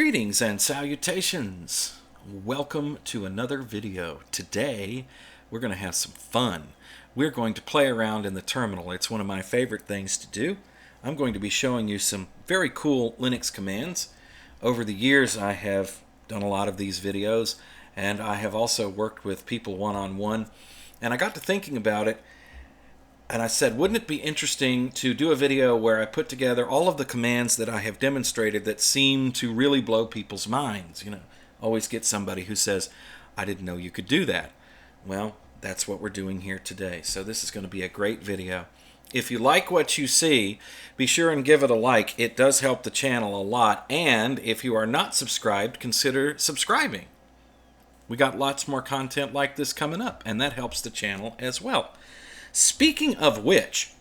Greetings and salutations. Welcome to another video. Today we're going to have some fun. We're going to play around in the terminal. It's one of my favorite things to do. I'm going to be showing you some very cool Linux commands. Over the years I have done a lot of these videos, and I have also worked with people one-on-one, and I got to thinking about it. And I said, wouldn't it be interesting to do a video where I put together all of the commands that I have demonstrated that seem to really blow people's minds? You know, always get somebody who says, I didn't know you could do that. Well, that's what we're doing here today. So this is going to be a great video. If you like what you see, be sure and give it a like. It does help the channel a lot. And if you are not subscribed, consider subscribing. We got lots more content like this coming up, and that helps the channel as well. Speaking of which,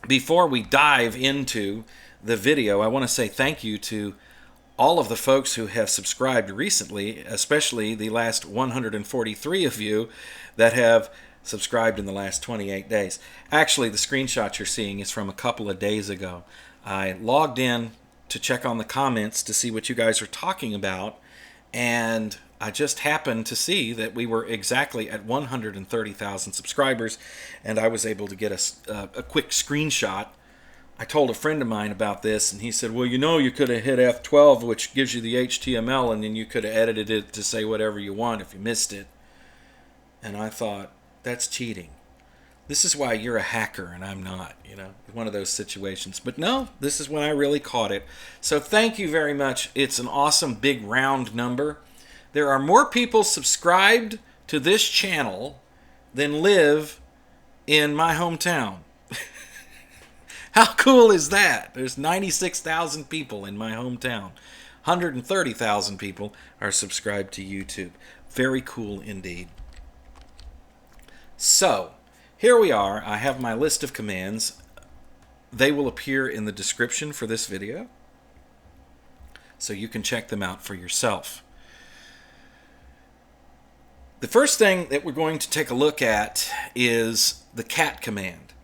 before we dive into the video, I want to say thank you to all of the folks who have subscribed recently, especially the last 143 of you that have subscribed in the last 28 days. Actually, the screenshot you're seeing is from a couple of days ago. I logged in to check on the comments to see what you guys are talking about, and I just happened to see that we were exactly at 130,000 subscribers, and I was able to get a quick screenshot. I told a friend of mine about this, and he said, well, you know, you could have hit F12, which gives you the HTML, and then you could have edited it to say whatever you want if you missed it. And I thought, that's cheating. This is why you're a hacker and I'm not, you know, one of those situations. But no, this is when I really caught it. So thank you very much. It's an awesome big round number. There are more people subscribed to this channel than live in my hometown. How cool is that? There's 96,000 people in my hometown. 130,000 people are subscribed to YouTube. Very cool indeed. So, here we are. I have my list of commands. They will appear in the description for this video, so you can check them out for yourself. The first thing that we're going to take a look at is the cat command.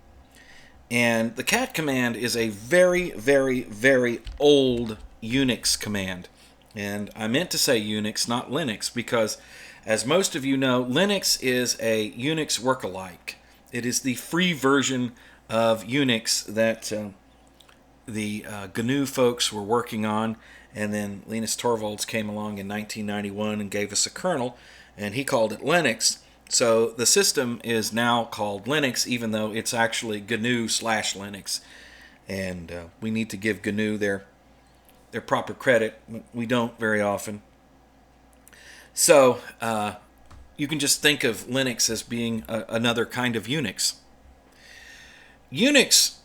And the cat command is a very, very, very old Unix command. And I meant to say Unix, not Linux, because as most of you know, Linux is a Unix work-alike. It is the free version of Unix that the GNU folks were working on, and then Linus Torvalds came along in 1991 and gave us a kernel, and he called it Linux. So the system is now called Linux, even though it's actually GNU/Linux. And we need to give GNU their proper credit. We don't very often. So you can just think of Linux as being another kind of Unix. Unix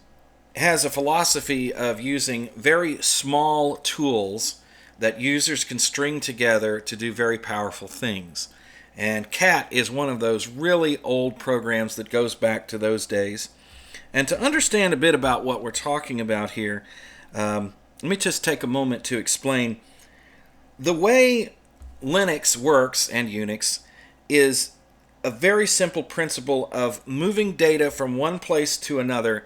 has a philosophy of using very small tools that users can string together to do very powerful things. And cat is one of those really old programs that goes back to those days. And to understand a bit about what we're talking about here, let me just take a moment to explain. The way Linux works, and Unix, is a very simple principle of moving data from one place to another,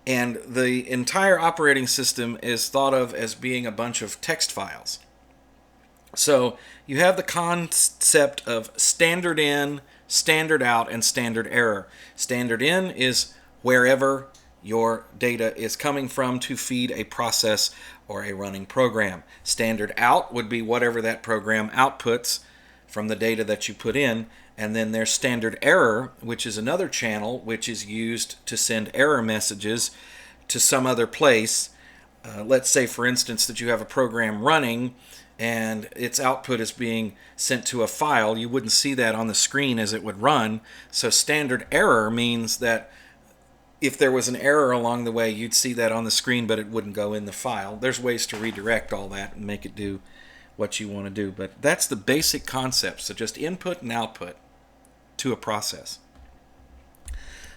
and the entire operating system is thought of as being a bunch of text files. So you have the concept of standard in, standard out, and standard error. Standard in is wherever your data is coming from to feed a process or a running program. Standard out would be whatever that program outputs from the data that you put in. And then there's standard error, which is another channel which is used to send error messages to some other place. Let's say, for instance, that you have a program running and its output is being sent to a file. You wouldn't see that on the screen as it would run. So standard error means that if there was an error along the way, you'd see that on the screen, but it wouldn't go in the file. There's ways to redirect all that and make it do what you want to do. But that's the basic concept. So just input and output to a process.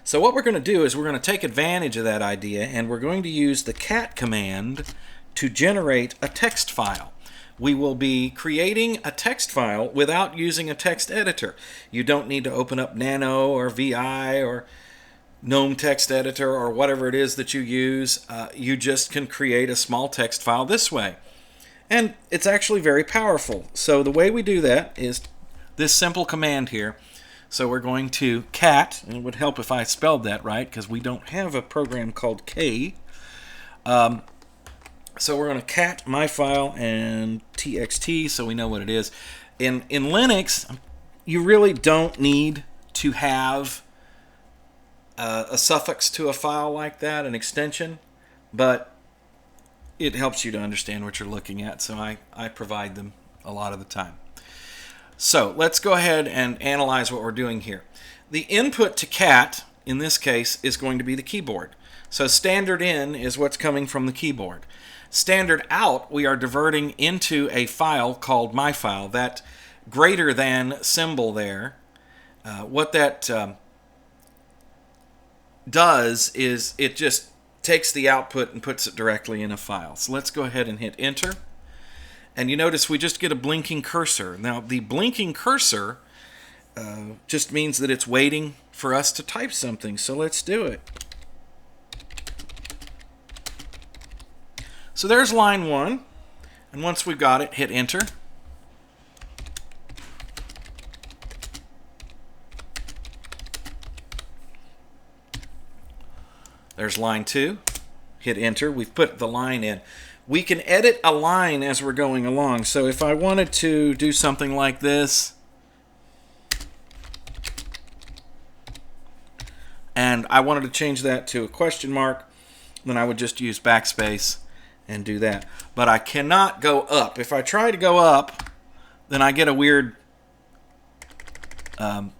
So what we're going to do is we're going to take advantage of that idea, and we're going to use the cat command to generate a text file. We will be creating a text file without using a text editor. You don't need to open up Nano or VI or GNOME text editor or whatever it is that you use. You just can create a small text file this way. And it's actually very powerful. So the way we do that is this simple command here. So we're going to cat, and it would help if I spelled that right because we don't have a program called K. So we're going to cat myfile and txt so we know what it is. In Linux, you really don't need to have a suffix to a file like that, an extension, but it helps you to understand what you're looking at, so I provide them a lot of the time. So let's go ahead and analyze what we're doing here. The input to cat, in this case, is going to be the keyboard. So standard in is what's coming from the keyboard. Standard out, we are diverting into a file called myfile. That greater than symbol there, what that does is it just takes the output and puts it directly in a file. So let's go ahead and hit enter. And you notice we just get a blinking cursor. Now the blinking cursor just means that it's waiting for us to type something. So let's do it. So there's line 1. And once we've got it, hit enter. There's line 2. Hit enter. We've put the line in. We can edit a line as we're going along. So if I wanted to do something like this, and I wanted to change that to a question mark, then I would just use backspace and do that. But I cannot go up. If I try to go up, then I get a weird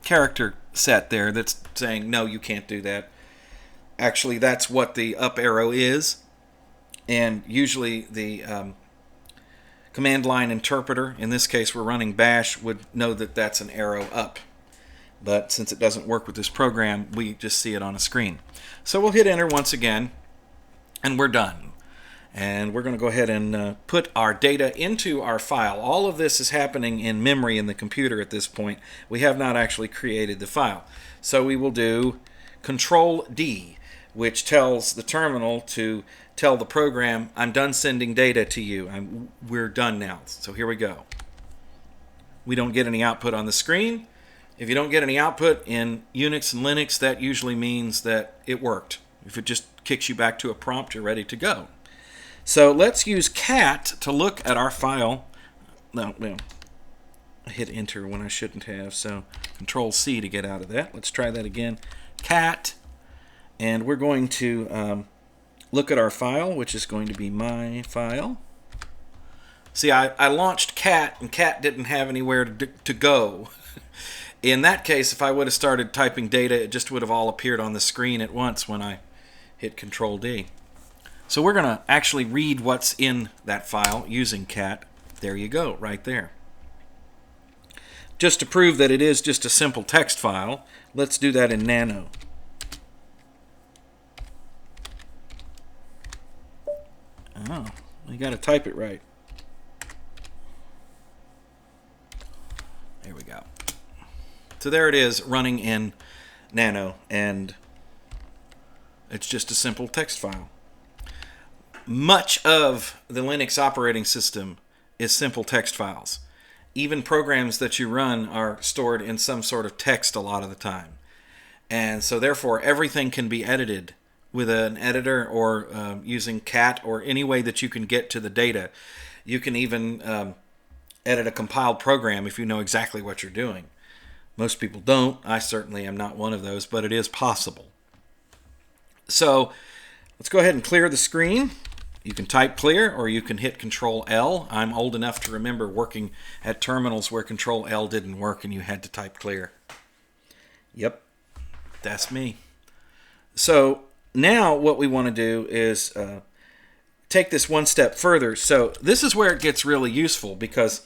character set there that's saying, no, you can't do that. Actually, that's what the up arrow is. And usually the command line interpreter, in this case we're running bash, would know that that's an arrow up. But since it doesn't work with this program, we just see it on a screen. So we'll hit enter once again, and we're done. And we're going to go ahead and put our data into our file. All of this is happening in memory in the computer at this point. We have not actually created the file. So we will do Ctrl+D, which tells the terminal to tell the program, I'm done sending data to you. We're done now. So here we go. We don't get any output on the screen. If you don't get any output in Unix and Linux, that usually means that it worked. If it just kicks you back to a prompt, you're ready to go. So let's use cat to look at our file. No, well, I hit enter when I shouldn't have, so Ctrl+C to get out of that. Let's try that again. Cat, and we're going to look at our file, which is going to be myfile. See, I launched cat, and cat didn't have anywhere to go. In that case, if I would have started typing data, it just would have all appeared on the screen at once when I hit Ctrl+D. So we're going to actually read what's in that file using cat. There you go, right there. Just to prove that it is just a simple text file, let's do that in nano. Oh, you got to type it right. There we go. So there it is running in nano, and it's just a simple text file. Much of the Linux operating system is simple text files. Even programs that you run are stored in some sort of text a lot of the time. And so therefore everything can be edited with an editor or using cat or any way that you can get to the data. You can even edit a compiled program if you know exactly what you're doing. Most people don't. I certainly am not one of those, but it is possible. So let's go ahead and clear the screen. You can type clear or you can hit Ctrl+L. I'm old enough to remember working at terminals where Ctrl+L didn't work and you had to type clear. Yep, that's me. So now what we want to do is take this one step further. So this is where it gets really useful, because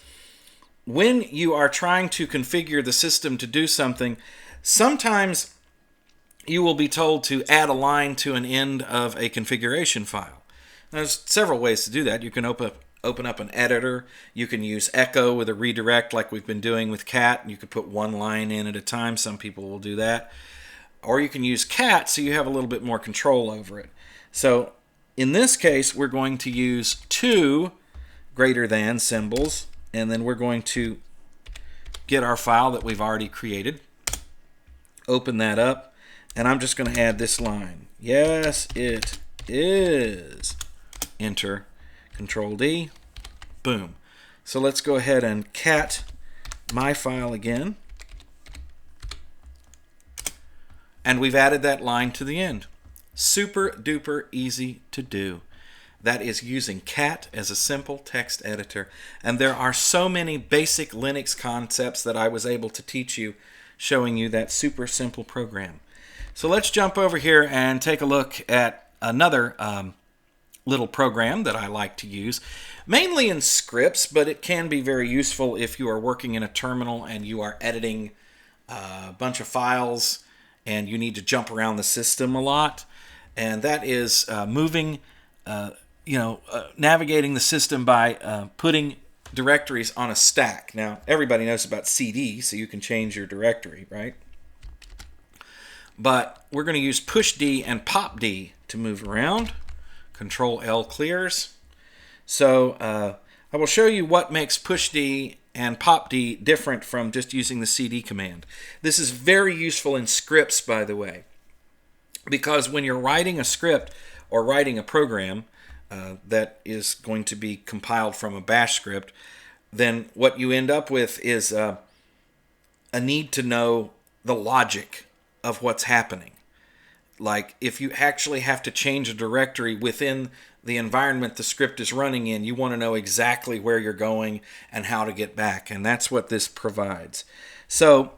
when you are trying to configure the system to do something, sometimes you will be told to add a line to an end of a configuration file. There's several ways to do that. You can open up an editor. You can use echo with a redirect like we've been doing with cat. You could put one line in at a time. Some people will do that. Or you can use cat so you have a little bit more control over it. So in this case, we're going to use to greater than symbols, and then we're going to get our file that we've already created, open that up, and I'm just going to add this line. Yes, it is. Enter, Ctrl+D, boom. So let's go ahead and cat myfile again. And we've added that line to the end. Super duper easy to do. That is using cat as a simple text editor. And there are so many basic Linux concepts that I was able to teach you, showing you that super simple program. So let's jump over here and take a look at another little program that I like to use, mainly in scripts, but it can be very useful if you are working in a terminal and you are editing a bunch of files and you need to jump around the system a lot. And that is navigating the system by putting directories on a stack. Now, everybody knows about CD, so you can change your directory, right? But we're going to use push-D and pop-D to move around. Control-L clears. So I will show you what makes push-D and pop-D different from just using the CD command. This is very useful in scripts, by the way, because when you're writing a script or writing a program that is going to be compiled from a bash script, then what you end up with is a need to know the logic of what's happening. Like if you actually have to change a directory within the environment the script is running in, you want to know exactly where you're going and how to get back, and that's what this provides. So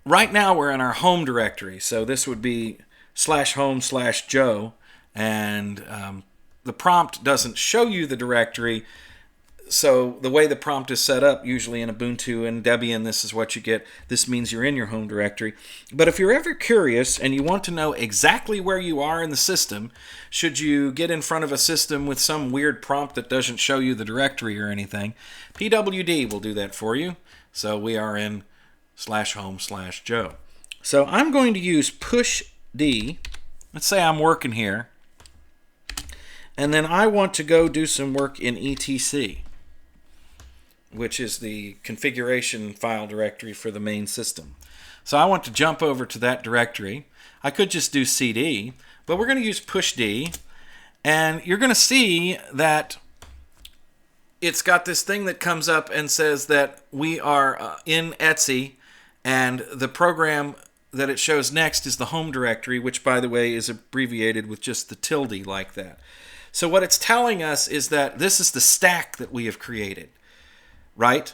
right now we're in our home directory, so this would be /home/Joe, and the prompt doesn't show you the directory. So the way the prompt is set up, usually in Ubuntu and Debian, this is what you get. This means you're in your home directory. But if you're ever curious and you want to know exactly where you are in the system, should you get in front of a system with some weird prompt that doesn't show you the directory or anything, pwd will do that for you. So we are in /home/Joe. So I'm going to use push-D. Let's say I'm working here. And then I want to go do some work in etc, which is the configuration file directory for the main system. So I want to jump over to that directory. I could just do cd, but we're going to use push-D, and you're going to see that it's got this thing that comes up and says that we are in etc, and the program that it shows next is the home directory, which, by the way, is abbreviated with just the tilde like that. So what it's telling us is that this is the stack that we have created, right?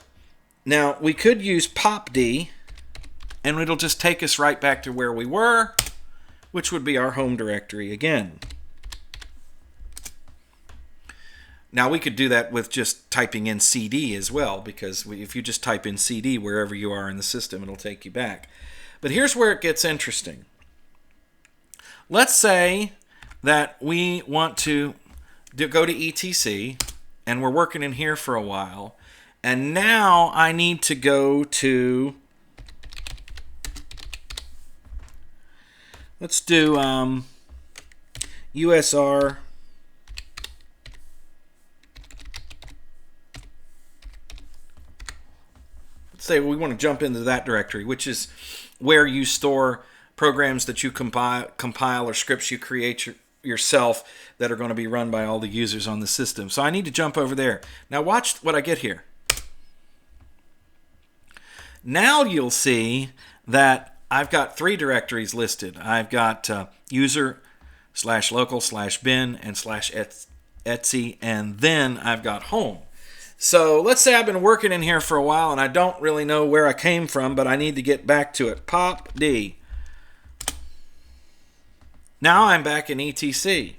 Now, we could use pop-D, and it'll just take us right back to where we were, which would be our home directory again. Now, we could do that with just typing in cd as well, because if you just type in cd wherever you are in the system, it'll take you back. But here's where it gets interesting. Let's say that we want to go to etc, and we're working in here for a while, and now I need to go to, let's do usr let's say we want to jump into that directory, which is where you store programs that you compile or scripts you create yourself that are going to be run by all the users on the system. So I need to jump over there. Now watch what I get here. Now you'll see that I've got 3 directories listed. I've got user/local/bin and /etc, and then I've got home. So let's say I've been working in here for a while and I don't really know where I came from, but I need to get back to it. Pop-D. Now I'm back in etc.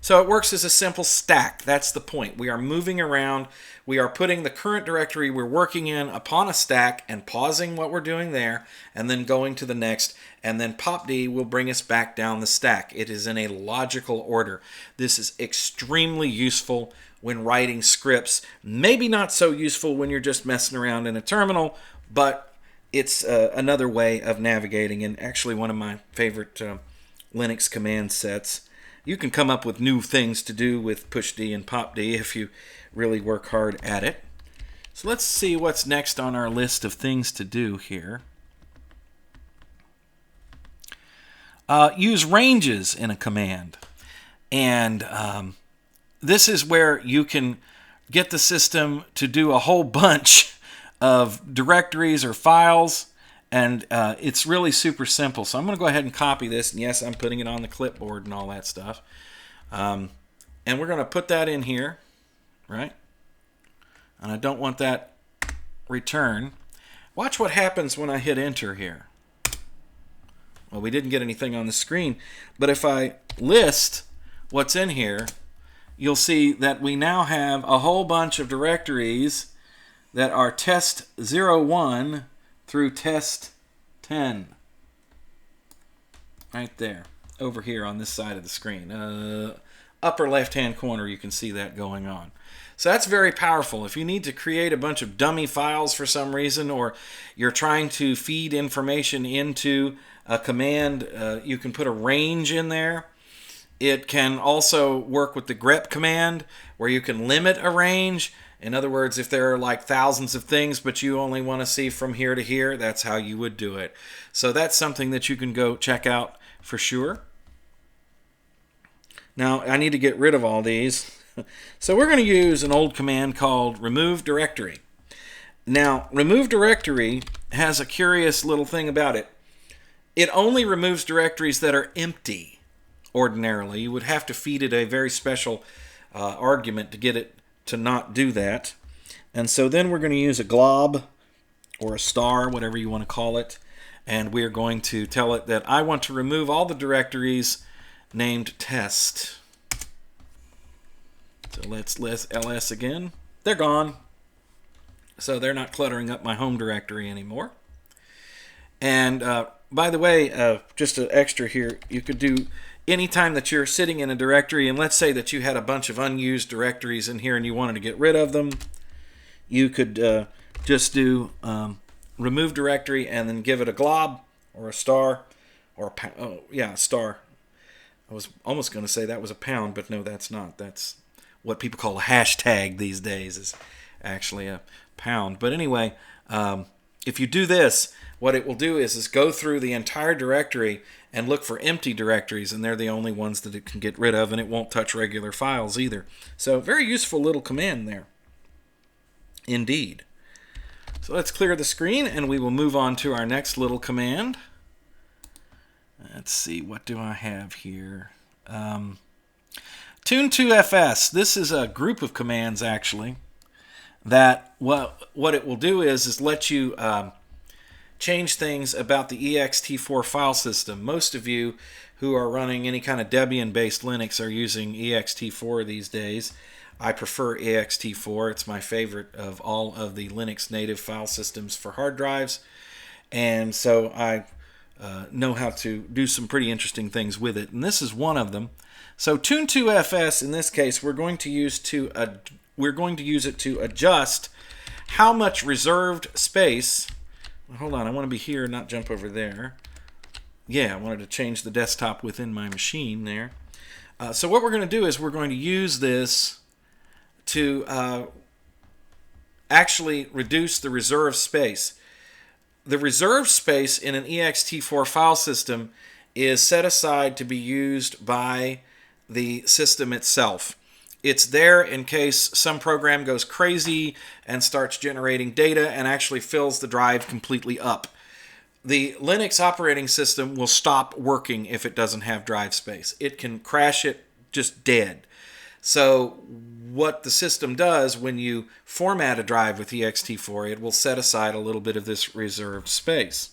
So it works as a simple stack. That's the point. We are moving around. We are putting the current directory we're working in upon a stack and pausing what we're doing there and then going to the next, and then pop-D will bring us back down the stack. It is in a logical order. This is extremely useful when writing scripts. Maybe not so useful when you're just messing around in a terminal, but it's another way of navigating, and actually one of my favorite Linux command sets. You can come up with new things to do with push D and pop D if you really work hard at it. So let's see what's next on our list of things to do here. Use ranges in a command. And this is where you can get the system to do a whole bunch of directories or files. And it's really super simple. So I'm going to go ahead and copy this. And yes, I'm putting it on the clipboard and all that stuff. And we're going to put that in here, right? And I don't want that return. Watch what happens when I hit enter here. Well, we didn't get anything on the screen, but if I list what's in here, you'll see that we now have a whole bunch of directories that are test 01 through test 10. Right there, over here on this side of the screen. Upper left-hand corner, you can see that going on. So that's very powerful. If you need to create a bunch of dummy files for some reason, or you're trying to feed information into a command, you can put a range in there. It can also work with the grep command, where you can limit a range. In other words, if there are like thousands of things, but you only want to see from here to here, that's how you would do it. So that's something that you can go check out for sure. Now, I need to get rid of all these. So we're going to use an old command called remove directory. Now, remove directory has a curious little thing about it. It only removes directories that are empty ordinarily. You would have to feed it a very special argument to get it to not do that. And so then we're going to use a glob or a star, whatever you want to call it. And we're going to tell it that I want to remove all the directories named test. So let's list ls again. They're gone. So they're not cluttering up my home directory anymore. And by the way, just an extra here, you could do anytime that you're sitting in a directory, and let's say that you had a bunch of unused directories in here and you wanted to get rid of them, you could just do remove directory and then give it a glob or a star or a star. I was almost going to say that was a pound, but no, that's not. That's what people call a hashtag these days, is actually a pound. But anyway, if you do this, what it will do is go through the entire directory and look for empty directories, and they're the only ones that it can get rid of, and it won't touch regular files either. So very useful little command there. Indeed. So let's clear the screen, and we will move on to our next little command. Let's see, what do I have here? Tune2fs. This is a group of commands, actually, that what it will do is let you change things about the ext4 file system. Most of you who are running any kind of Debian-based Linux are using ext4 these days. I prefer ext4. It's my favorite of all of the Linux native file systems for hard drives. And so I know how to do some pretty interesting things with it. And this is one of them. So Tune2fs, in this case, we're going to use it to adjust how much reserved space. Hold on, I want to be here, not jump over there. Yeah, I wanted to change the desktop within my machine there. So what we're going to do is we're going to use this to actually reduce the reserve space. The reserve space in an ext4 file system is set aside to be used by the system itself. It's there in case some program goes crazy and starts generating data and actually fills the drive completely up. The Linux operating system will stop working if it doesn't have drive space. It can crash it just dead. So what the system does when you format a drive with ext4, it will set aside a little bit of this reserved space.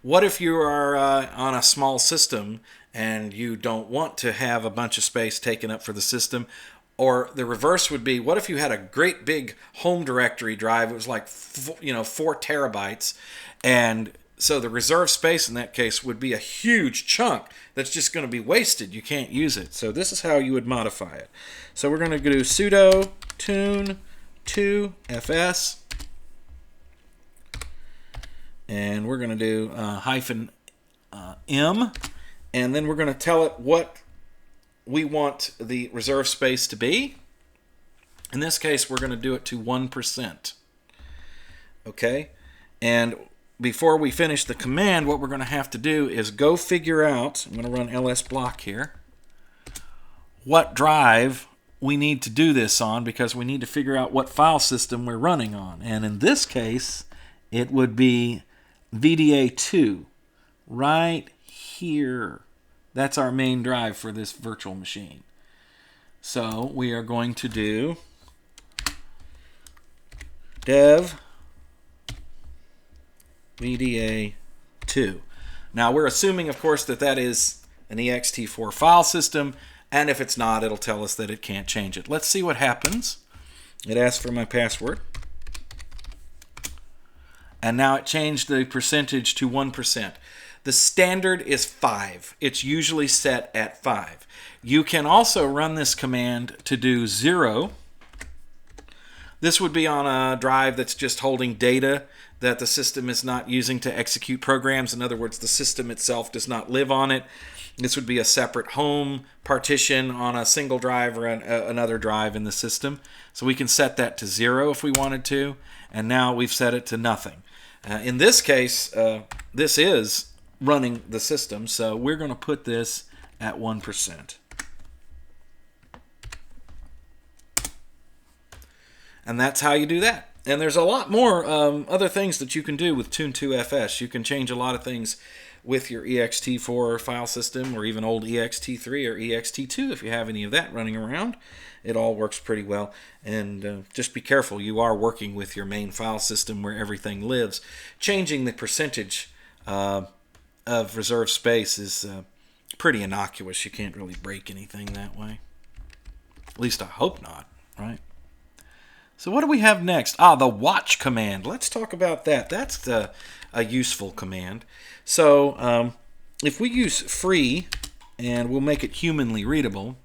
What if you are on a small system and you don't want to have a bunch of space taken up for the system? Or the reverse would be, what if you had a great big home directory drive? It was like 4 terabytes, and so the reserve space in that case would be a huge chunk that's just going to be wasted. You can't use it. So this is how you would modify it. So we're going to do sudo tune2fs, and we're going to do -m, and then we're going to tell it what we want the reserve space to be. In this case, we're going to do it to 1%. Okay? And before we finish the command, what we're going to have to do is go figure out, I'm going to run ls block here, what drive we need to do this on, because we need to figure out what file system we're running on. And in this case, it would be VDA2 right here. That's our main drive for this virtual machine. So we are going to do dev VDA2. Now we're assuming, of course, that that is an ext4 file system, and if it's not, it'll tell us that it can't change it. Let's see what happens. It asks for my password. And now it changed the percentage to 1%. The standard is 5. It's usually set at 5. You can also run this command to do 0. This would be on a drive that's just holding data that the system is not using to execute programs. In other words, the system itself does not live on it. This would be a separate home partition on a single drive or another drive in the system. So we can set that to 0 if we wanted to, and now we've set it to nothing. In this case, this is running the system, so we're going to put this at 1%. And that's how you do that. And there's a lot more other things that you can do with Tune2FS. You can change a lot of things with your ext4 file system, or even old ext3 or ext2 if you have any of that running around. It all works pretty well. And just be careful, you are working with your main file system where everything lives. Changing the percentage of reserve space is pretty innocuous. You can't really break anything that way. At least I hope not, right? So what do we have next? The watch command. Let's talk about that. That's a useful command. So if we use free, and we'll make it humanly readable,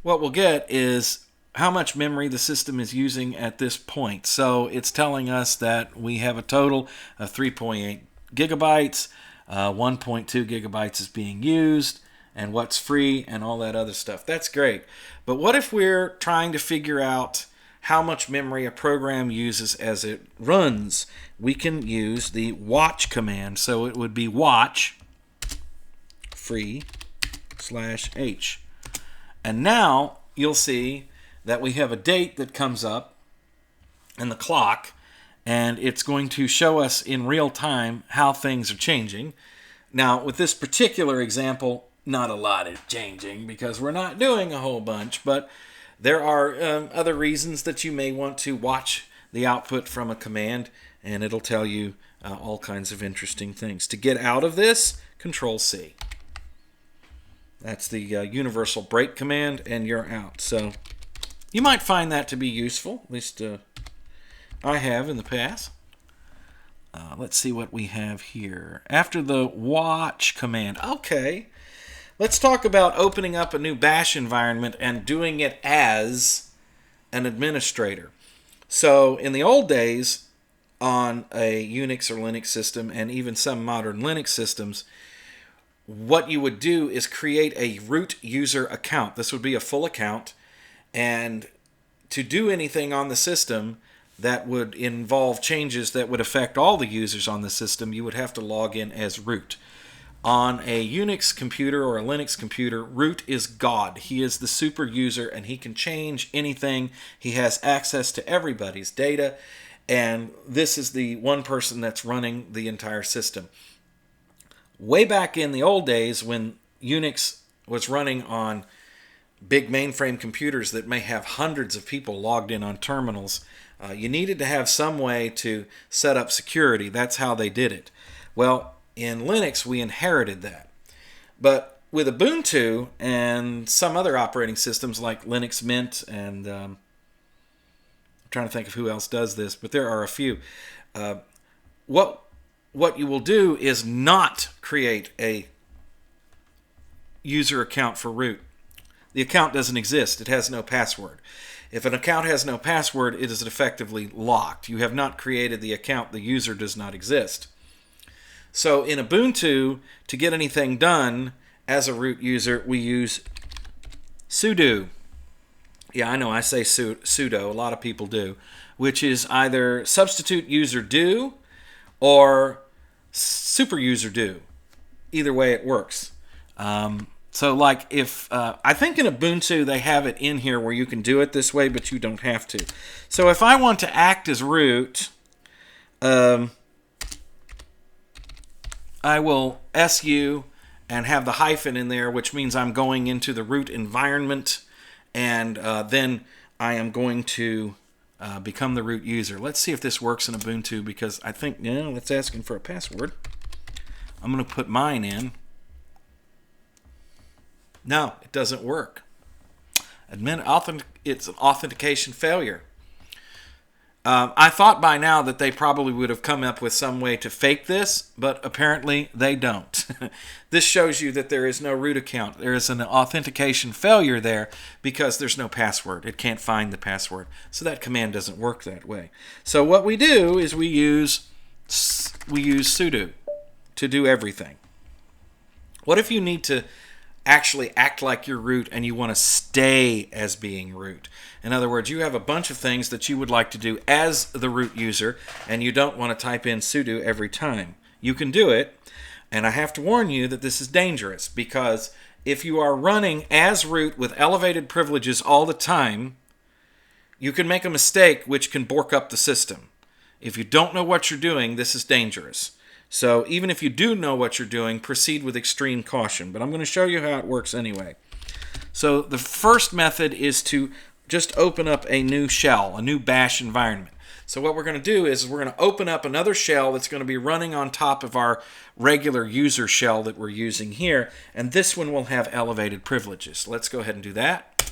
what we'll get is how much memory the system is using at this point. So it's telling us that we have a total of 3.8 gigabytes, 1.2 gigabytes is being used, and what's free, and all that other stuff. That's great. But what if we're trying to figure out how much memory a program uses as it runs? We can use the watch command. So it would be watch free/h. And now you'll see that we have a date that comes up and the clock, and it's going to show us in real time how things are changing. Now, with this particular example, not a lot is changing because we're not doing a whole bunch, but there are other reasons that you may want to watch the output from a command, and it'll tell you all kinds of interesting things. To get out of this, Ctrl+C. That's the universal break command, and you're out. So you might find that to be useful. At least I have in the past. Let's see what we have here. After the watch command. Okay. Let's talk about opening up a new bash environment and doing it as an administrator. So in the old days, on a Unix or Linux system, and even some modern Linux systems, what you would do is create a root user account. This would be a full account, and to do anything on the system that would involve changes that would affect all the users on the system, you would have to log in as root. On a Unix computer or a Linux computer, root is God. He is the super user, and he can change anything. He has access to everybody's data, and this is the one person that's running the entire system. Way back in the old days, when Unix was running on big mainframe computers that may have hundreds of people logged in on terminals, you needed to have some way to set up security. That's how they did it. Well, in Linux, we inherited that. But with Ubuntu and some other operating systems like Linux Mint, and I'm trying to think of who else does this, but there are a few. What you will do is not create a user account for root. The account doesn't exist. It has no password. If an account has no password, it is effectively locked. You have not created the account. The user does not exist. So in Ubuntu, to get anything done as a root user, we use sudo. Yeah, I know I say sudo, a lot of people do, which is either substitute user do or super user do. Either way it works. So like if, I think in Ubuntu they have it in here where you can do it this way, but you don't have to. So if I want to act as root, I will su and have the hyphen in there, which means I'm going into the root environment, and then I am going to become the root user. Let's see if this works in Ubuntu, because I think, yeah, it's asking for a password. I'm going to put mine in. No, it doesn't work. It's an authentication failure. I thought by now that they probably would have come up with some way to fake this, but apparently they don't. This shows you that there is no root account. There is an authentication failure there because there's no password. It can't find the password. So that command doesn't work that way. So what we do is we use sudo to do everything. What if you need to actually act like you're root and you want to stay as being root? In other words, you have a bunch of things that you would like to do as the root user and you don't want to type in sudo every time. You can do it, and I have to warn you that this is dangerous, because if you are running as root with elevated privileges all the time, you can make a mistake which can bork up the system. If you don't know what you're doing, this is dangerous. So even if you do know what you're doing, proceed with extreme caution. But I'm going to show you how it works anyway. So the first method is to just open up a new shell, a new bash environment. So what we're going to do is we're going to open up another shell that's going to be running on top of our regular user shell that we're using here. And this one will have elevated privileges. Let's go ahead and do that.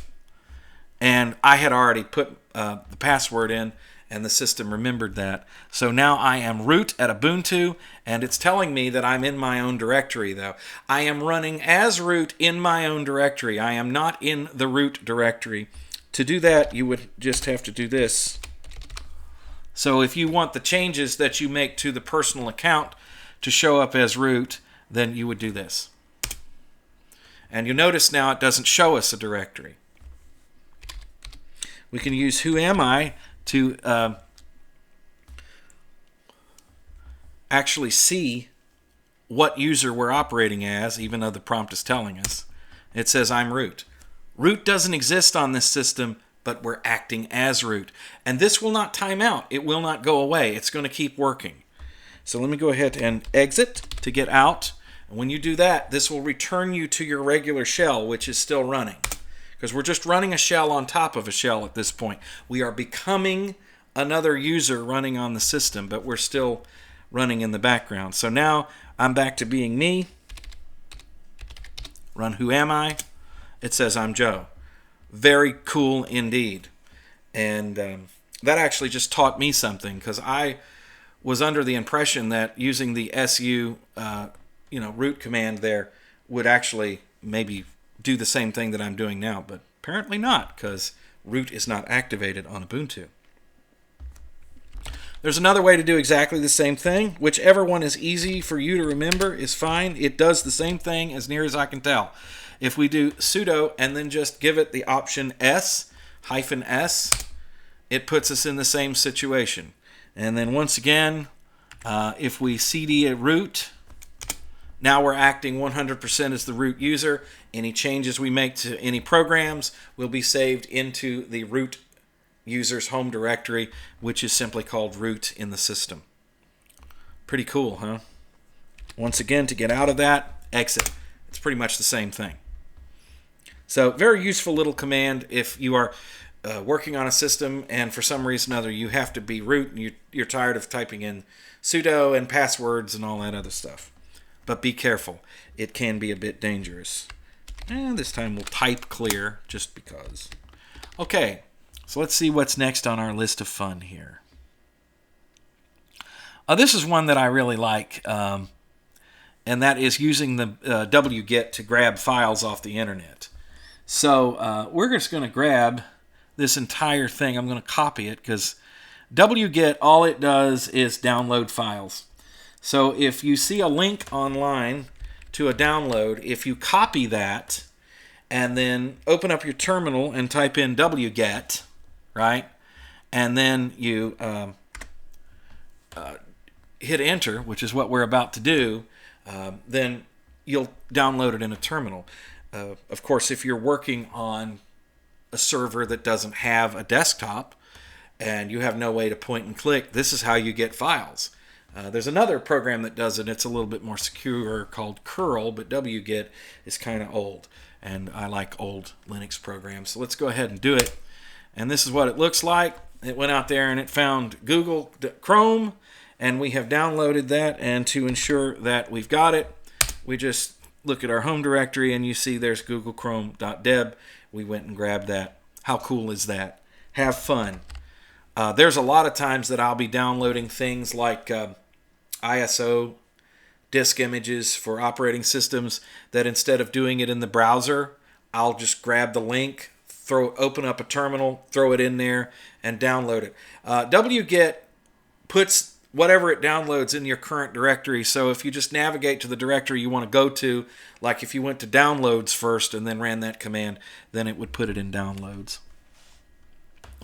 And I had already put the password in, and the system remembered that. So now I am root at Ubuntu, and it's telling me that I'm in my own directory, though. I am running as root in my own directory. I am not in the root directory. To do that, you would just have to do this. So if you want the changes that you make to the personal account to show up as root, then you would do this. And you'll notice now it doesn't show us a directory. We can use whoami to actually see what user we're operating as, even though the prompt is telling us. It says I'm root. Root doesn't exist on this system, but we're acting as root. And this will not time out. It will not go away. It's going to keep working. So let me go ahead and exit to get out. And when you do that, this will return you to your regular shell, which is still running. Because we're just running a shell on top of a shell at this point. We are becoming another user running on the system, but we're still running in the background. So now I'm back to being me. Run whoami. It says I'm Joe. Very cool indeed. And that actually just taught me something, because I was under the impression that using the su root command there would actually maybe do the same thing that I'm doing now, but apparently not, because root is not activated on Ubuntu. There's another way to do exactly the same thing. Whichever one is easy for you to remember is fine. It does the same thing as near as I can tell. If we do sudo and then just give it the option -s, it puts us in the same situation. And then once again, if we cd a root, now we're acting 100% as the root user. Any changes we make to any programs will be saved into the root user's home directory, which is simply called root in the system. Pretty cool, huh? Once again, to get out of that, exit. It's pretty much the same thing. So very useful little command if you are working on a system and for some reason or other you have to be root and you're tired of typing in sudo and passwords and all that other stuff. But be careful. It can be a bit dangerous. And this time we'll type clear just because. Okay, so let's see what's next on our list of fun here. This is one that I really like, and that is using the wget to grab files off the internet. So we're just going to grab this entire thing. I'm going to copy it because wget, all it does is download files. So if you see a link online to a download, if you copy that and then open up your terminal and type in wget, right? And then you hit enter, which is what we're about to do. Then you'll download it in a terminal. Of course, if you're working on a server that doesn't have a desktop and you have no way to point and click, this is how you get files. There's another program that does it. It's a little bit more secure called curl, but wget is kind of old, and I like old Linux programs. So let's go ahead and do it. And this is what it looks like. It went out there and it found Google Chrome, and we have downloaded that. And to ensure that we've got it, we just look at our home directory and you see there's google chrome.deb. We went and grabbed that. How cool is that? Have fun. There's a lot of times that I'll be downloading things like ISO disk images for operating systems that instead of doing it in the browser, I'll just grab the link, open up a terminal, throw it in there, and download it. wget puts whatever it downloads in your current directory. So if you just navigate to the directory you want to go to, like if you went to downloads first and then ran that command, then it would put it in downloads.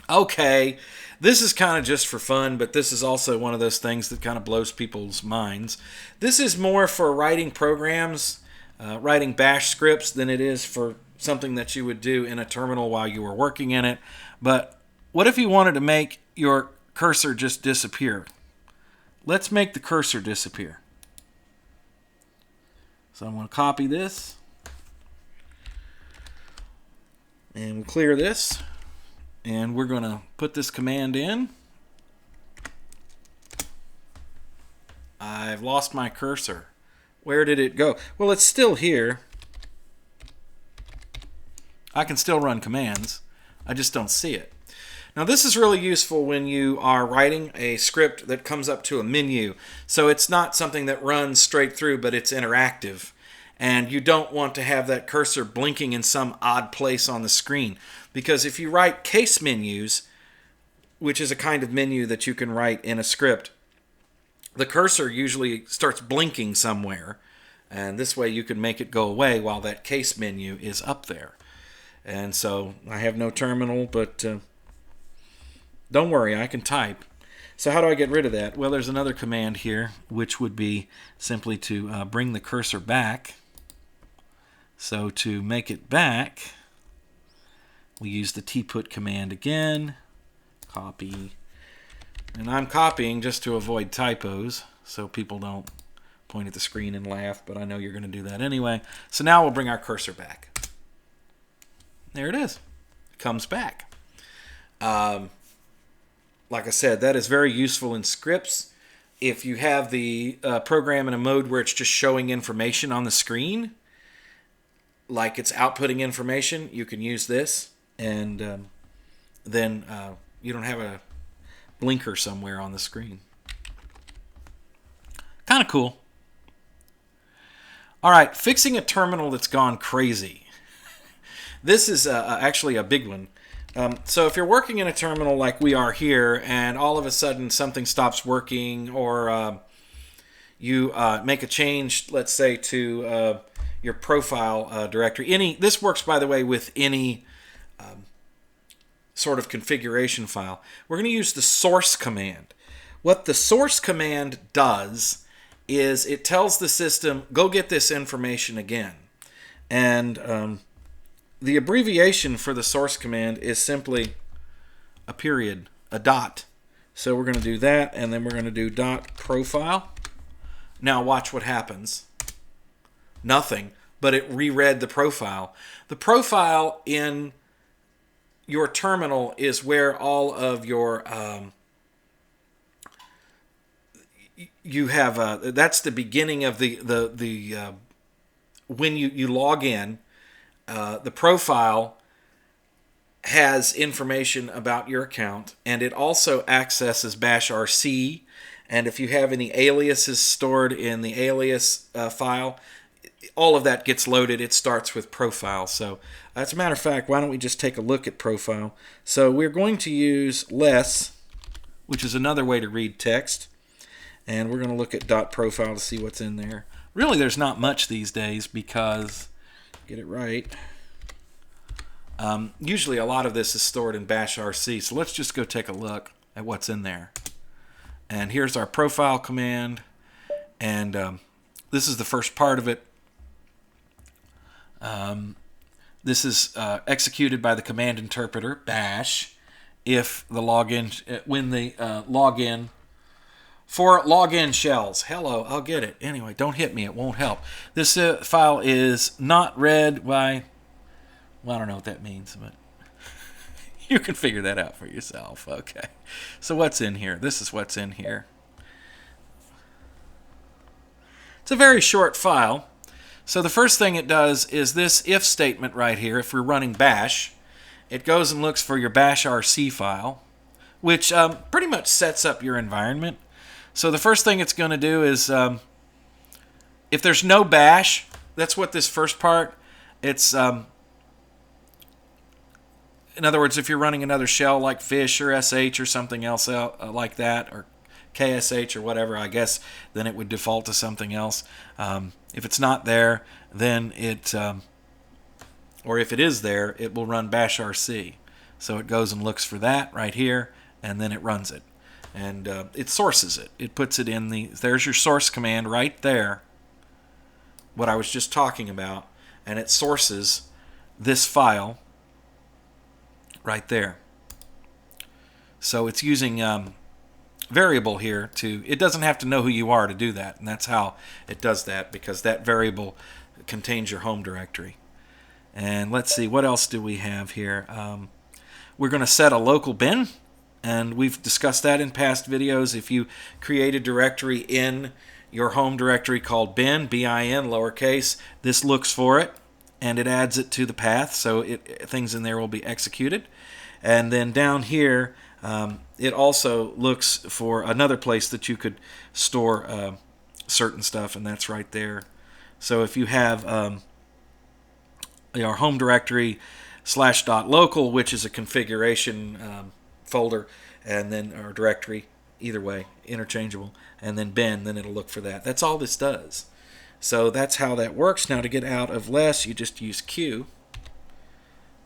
Okay, this is kind of just for fun, but this is also one of those things that kind of blows people's minds. This is more for writing programs, writing bash scripts, than it is for something that you would do in a terminal while you were working in it. But what if you wanted to make your cursor just disappear? Let's make the cursor disappear. So I'm going to copy this and we'll clear this. And we're going to put this command in. I've lost my cursor. Where did it go? Well, it's still here. I can still run commands. I just don't see it. Now, this is really useful when you are writing a script that comes up to a menu. So it's not something that runs straight through, but it's interactive. And you don't want to have that cursor blinking in some odd place on the screen. Because if you write case menus, which is a kind of menu that you can write in a script, the cursor usually starts blinking somewhere. And this way you can make it go away while that case menu is up there. And so I have no terminal, but don't worry, I can type. So how do I get rid of that? Well, there's another command here, which would be simply to bring the cursor back. So to make it back, we use the tput command again, copy, and I'm copying just to avoid typos so people don't point at the screen and laugh, but I know you're going to do that anyway. So now we'll bring our cursor back. There it is. It comes back. Like I said, that is very useful in scripts. If you have the program in a mode where it's just showing information on the screen, like it's outputting information, you can use this, and then you don't have a blinker somewhere on the screen. Kind of cool. All right, fixing a terminal that's gone crazy. This is actually a big one. So if you're working in a terminal like we are here, and all of a sudden something stops working, or you make a change, let's say, to your profile directory. This works, by the way, with any sort of configuration file. We're going to use the source command. What the source command does is it tells the system, go get this information again. And the abbreviation for the source command is simply a period, a dot. So we're going to do that, and then we're going to do dot profile. Now watch what happens. Nothing, but it reread the profile. The profile in your terminal is where all of your you have that's the beginning of the when you log in. The profile has information about your account, and it also accesses bash rc, and if you have any aliases stored in the alias file, all of that gets loaded. It starts with profile. So as a matter of fact, why don't we just take a look at profile? So we're going to use less, which is another way to read text, and we're going to look at dot profile to see what's in there. Really, there's not much these days because, get it right, Usually a lot of this is stored in bash rc, so let's just go take a look at what's in there. And here's our profile command, and this is the first part of it. This is executed by the command interpreter bash if the login, when the login, for login shells. Hello, I'll get it. Anyway, don't hit me, it won't help. This file is not read by, well, I don't know what that means, but you can figure that out for yourself. Okay, so what's in here? This is what's in here. It's a very short file. So the first thing it does is this if statement right here. If we're running bash, it goes and looks for your bash rc file, which pretty much sets up your environment. So the first thing it's going to do is, if there's no bash, that's what this first part, it's, in other words, if you're running another shell like fish or sh or something else like that, or ksh or whatever, I guess, then it would default to something else. If it's not there, then it, or if it is there, it will run bash rc. So it goes and looks for that right here, and then it runs it. And it sources it. It puts it in the, there's your source command right there, what I was just talking about, and it sources this file right there. So it's using variable here to, it doesn't have to know who you are to do that, and that's how it does that, because that variable contains your home directory. And let's see, what else do we have here? We're going to set a local bin, and we've discussed that in past videos. If you create a directory in your home directory called bin, bin, lowercase, this looks for it, and it adds it to the path, so things in there will be executed. And then down here, it also looks for another place that you could store certain stuff, and that's right there. So if you have our home directory /.local, which is a configuration folder, and then our directory, either way, interchangeable, and then bin, then it'll look for that. That's all this does. So that's how that works. Now to get out of less, you just use Q.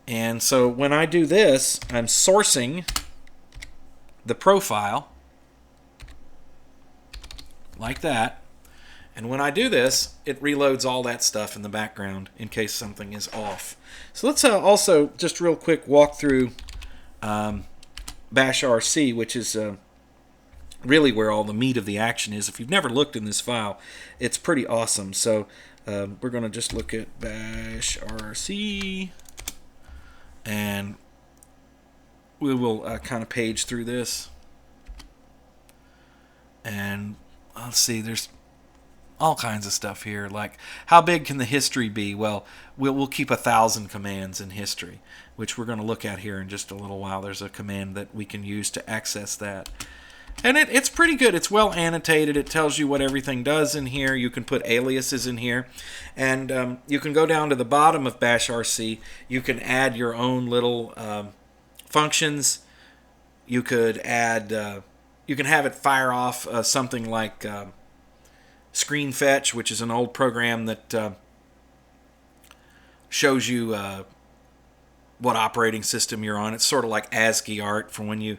And so when I do this, I'm sourcing the profile like that. And when I do this, it reloads all that stuff in the background in case something is off. So let's also just real quick walk through bash rc, which is really where all the meat of the action is. If you've never looked in this file, it's pretty awesome. So we're going to just look at bash rc, and we will kind of page through this. And let's see, there's all kinds of stuff here, like how big can the history be? Well, we'll keep 1,000 commands in history, which we're going to look at here in just a little while. There's a command that we can use to access that. And it's pretty good. It's well annotated. It tells you what everything does in here. You can put aliases in here. And you can go down to the bottom of bash rc. You can add your own little functions. You could add, you can have it fire off something like screen fetch, which is an old program that shows you what operating system you're on. It's sort of like ASCII art. For when you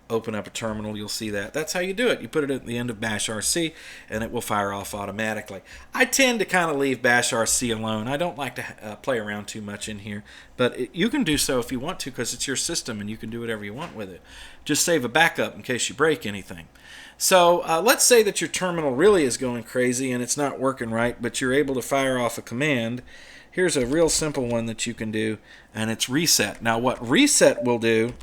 open up a terminal, you'll see that. That's how you do it. You put it at the end of bash rc, and it will fire off automatically. I tend to kind of leave bash rc alone. I don't like to play around too much in here, but you can do so if you want to, because it's your system and you can do whatever you want with it. Just save a backup in case you break anything. So let's say that your terminal really is going crazy and it's not working right, but you're able to fire off a command. Here's a real simple one that you can do, and it's reset. Now what reset will do,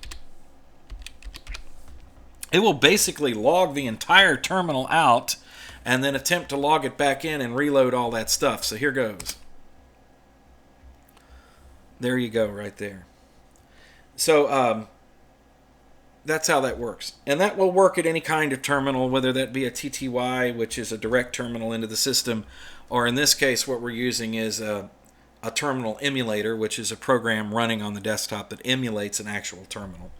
it will basically log the entire terminal out and then attempt to log it back in and reload all that stuff. So here goes. There you go right there. So that's how that works. And that will work at any kind of terminal, whether that be a TTY, which is a direct terminal into the system, or in this case what we're using is a terminal emulator, which is a program running on the desktop that emulates an actual terminal.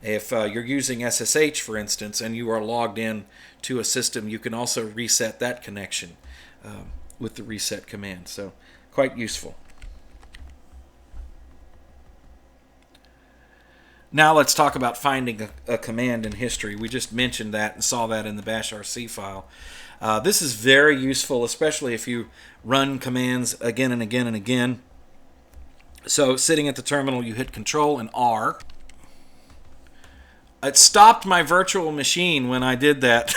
If you're using SSH, for instance, and you are logged in to a system, you can also reset that connection with the reset command. So quite useful. Now let's talk about finding a command in history. We just mentioned that and saw that in the bash rc file. This is very useful, especially if you run commands again and again and again. So sitting at the terminal, you hit Control and R. It stopped my virtual machine when I did that.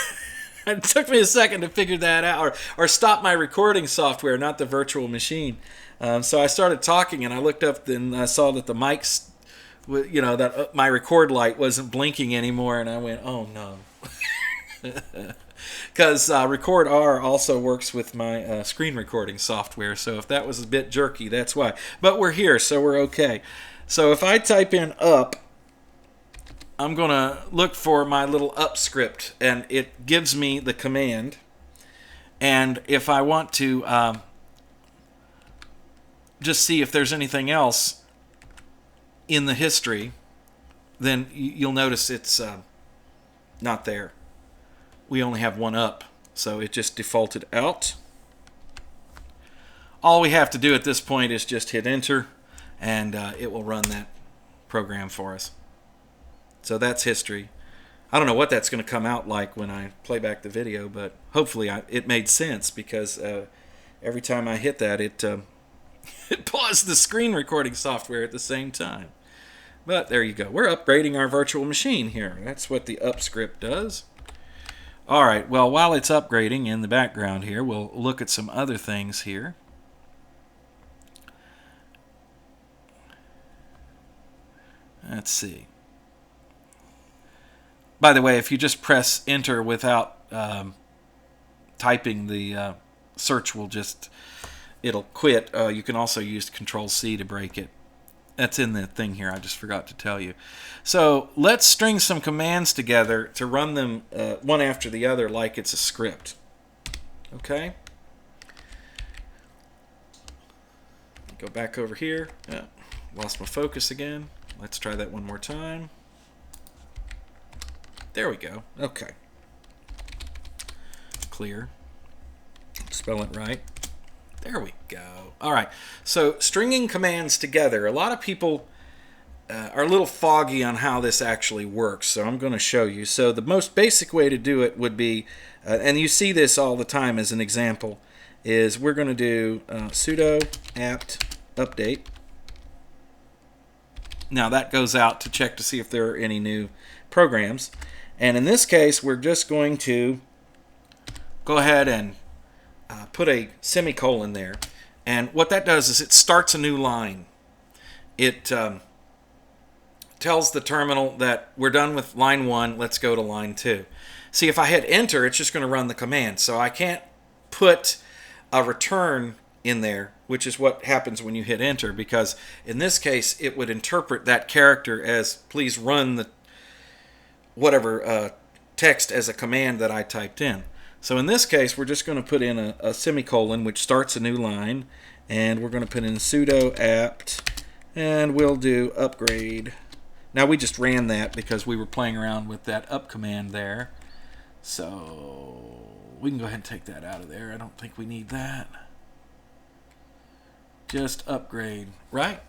It took me a second to figure that out, or stop my recording software, not the virtual machine. So I started talking, and I looked up and I saw that the mics, that my record light wasn't blinking anymore, and I went, oh no. Because Record R also works with my screen recording software, so if that was a bit jerky, that's why. But we're here, so we're okay. So if I type in up, I'm going to look for my little up script, and it gives me the command. And if I want to just see if there's anything else in the history, then you'll notice it's not there. We only have one up, so it just defaulted out. All we have to do at this point is just hit enter, and it will run that program for us. So that's history. I don't know what that's going to come out like when I play back the video, but hopefully it made sense, because every time I hit that, it paused the screen recording software at the same time. But there you go. We're upgrading our virtual machine here. That's what the up script does. All right, well, while it's upgrading in the background here, we'll look at some other things here. Let's see. By the way, if you just press enter without typing, the search will it'll quit. You can also use Ctrl+C to break it. That's in the thing here. I just forgot to tell you. So let's string some commands together to run them one after the other like it's a script. Okay? Go back over here. Lost my focus again. Let's try that one more time. There we go. Okay. Clear. Spell it right. There we go. All right. So stringing commands together. A lot of people are a little foggy on how this actually works, so I'm going to show you. So the most basic way to do it would be, and you see this all the time as an example, is we're going to do sudo apt update. Now that goes out to check to see if there are any new programs. And in this case, we're just going to go ahead and put a semicolon there. And what that does is it starts a new line. It tells the terminal that we're done with line 1, let's go to line 2. See, if I hit enter, it's just going to run the command. So I can't put a return in there, which is what happens when you hit enter, because in this case, it would interpret that character as please run the whatever text as a command that I typed in. So in this case, we're just going to put in a semicolon, which starts a new line, and we're going to put in sudo apt, and we'll do upgrade. Now we just ran that because we were playing around with that up command there. So we can go ahead and take that out of there. I don't think we need that. Just upgrade, right?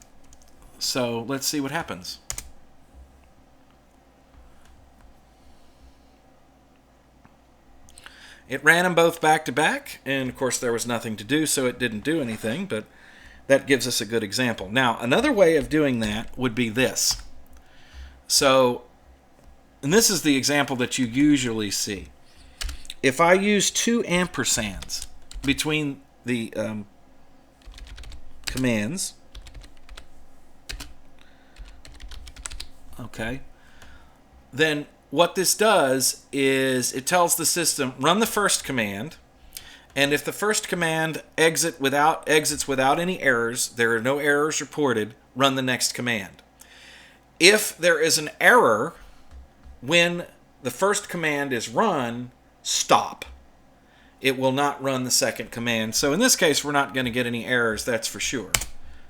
So let's see what happens. It ran them both back to back, and of course there was nothing to do, so it didn't do anything, but that gives us a good example. Now, another way of doing that would be this. So, and this is the example that you usually see. If I use 2 ampersands between the commands, okay, then what this does is it tells the system, run the first command, and if the first command exits without any errors, there are no errors reported, run the next command. If there is an error when the first command is run, stop. It will not run the second command. So in this case, we're not going to get any errors, that's for sure.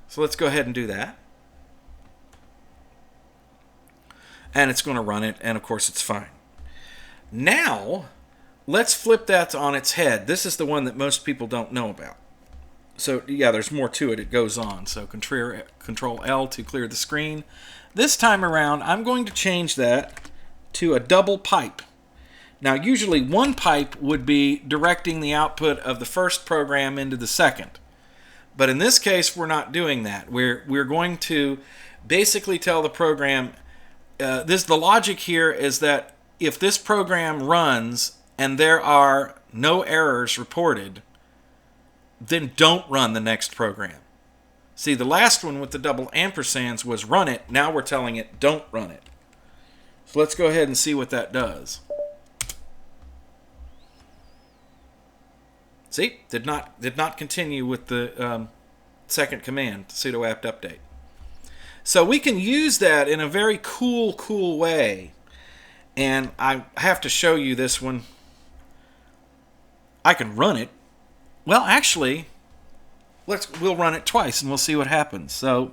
So let's go ahead and do that. And it's going to run it, and of course it's fine. Now, let's flip that on its head. This is the one that most people don't know about. So yeah, there's more to it. It goes on. So Control L to clear the screen. This time around, I'm going to change that to a double pipe. Now, usually one pipe would be directing the output of the first program into the second. But in this case, we're not doing that. We're going to basically tell the program, the logic here is that if this program runs and there are no errors reported, then don't run the next program. See, the last one with the double ampersands was run it. Now we're telling it don't run it. So let's go ahead and see what that does. See, did not continue with the second command, sudo apt update. So we can use that in a very cool way. And I have to show you this one. I can run it. Well, actually, we'll run it twice and we'll see what happens. So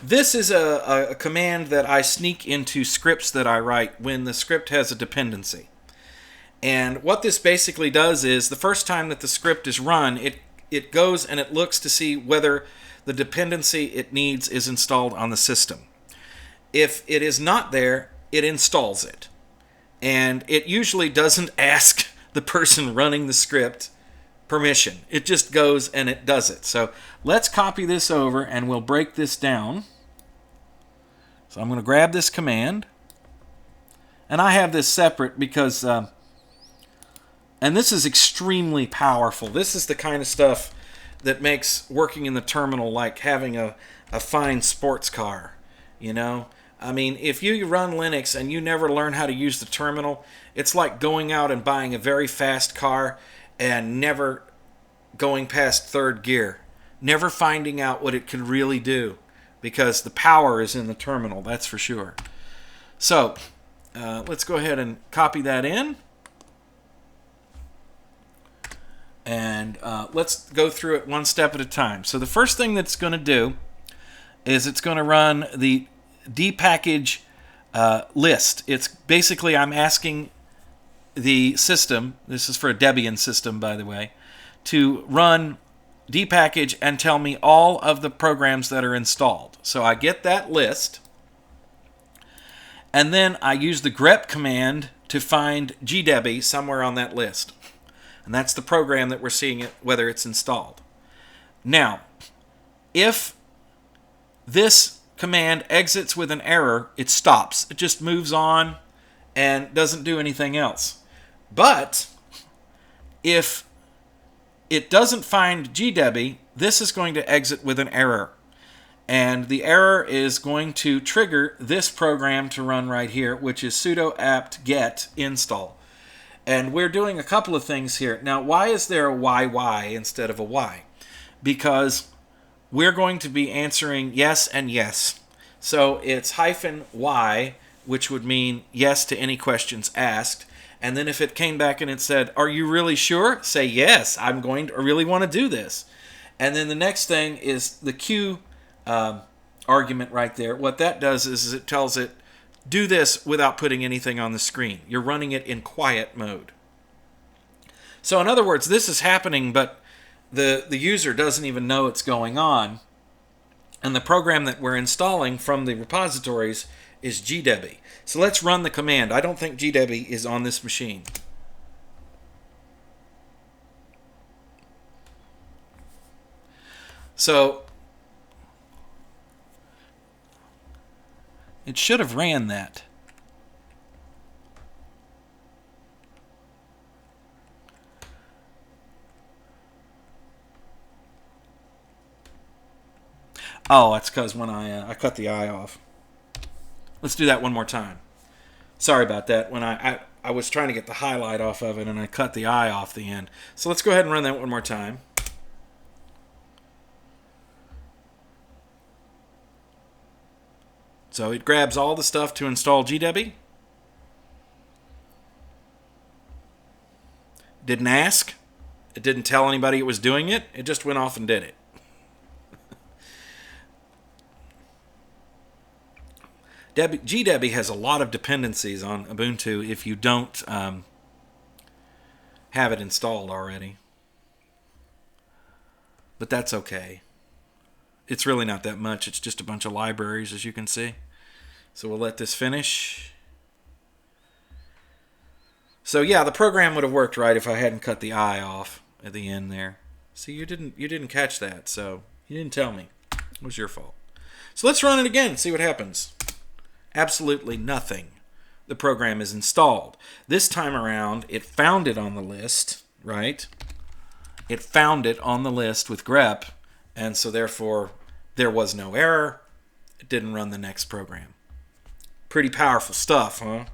this is a command that I sneak into scripts that I write when the script has a dependency. And what this basically does is the first time that the script is run, it goes and it looks to see whether the dependency it needs is installed on the system. If it is not there, it installs it. And it usually doesn't ask the person running the script permission. It just goes and it does it. So let's copy this over and we'll break this down. So I'm going to grab this command. And I have this separate because... and this is extremely powerful. This is the kind of stuff that makes working in the terminal like having a fine sports car, you know? I mean, if you run Linux and you never learn how to use the terminal, it's like going out and buying a very fast car and never going past third gear, never finding out what it can really do, because the power is in the terminal, that's for sure. So, let's go ahead and copy that in. And let's go through it one step at a time. So the first thing that's going to do is it's going to run the dpackage list. It's basically, I'm asking the system, this is for a Debian system by the way, to run dpackage and tell me all of the programs that are installed. So I get that list, and then I use the grep command to find gdeb somewhere on that list. And that's the program that we're seeing whether it's installed. Now, if this command exits with an error, it stops. It just moves on and doesn't do anything else. But if it doesn't find gdeb, this is going to exit with an error. And the error is going to trigger this program to run right here, which is sudo apt get install. And we're doing a couple of things here. Now, why is there a YY instead of a Y? Because we're going to be answering yes and yes. So it's -y, which would mean yes to any questions asked. And then if it came back and it said, are you really sure? Say yes, I really want to do this. And then the next thing is the Q argument right there. What that does is it tells it, do this without putting anything on the screen. You're running it in quiet mode. So in other words, this is happening, but the user doesn't even know it's going on. And the program that we're installing from the repositories is gdeb. So let's run the command. I don't think gdeb is on this machine. So it should have ran that. Oh, that's because when I cut the eye off. Let's do that one more time. Sorry about that. When I was trying to get the highlight off of it and I cut the eye off the end. So let's go ahead and run that one more time. So it grabs all the stuff to install gdeb. Didn't ask. It didn't tell anybody it was doing it. It just went off and did it. gdeb has a lot of dependencies on Ubuntu if you don't have it installed already. but that's okay. It's really not that much. It's just a bunch of libraries, as you can see. So we'll let this finish. So yeah, the program would have worked right if I hadn't cut the I off at the end there. See, you didn't catch that, so you didn't tell me. It was your fault. So let's run it again, see what happens. Absolutely nothing. The program is installed. This time around, it found it on the list, right? It found it on the list with grep, and so therefore there was no error. It didn't run the next program. Pretty powerful stuff, huh?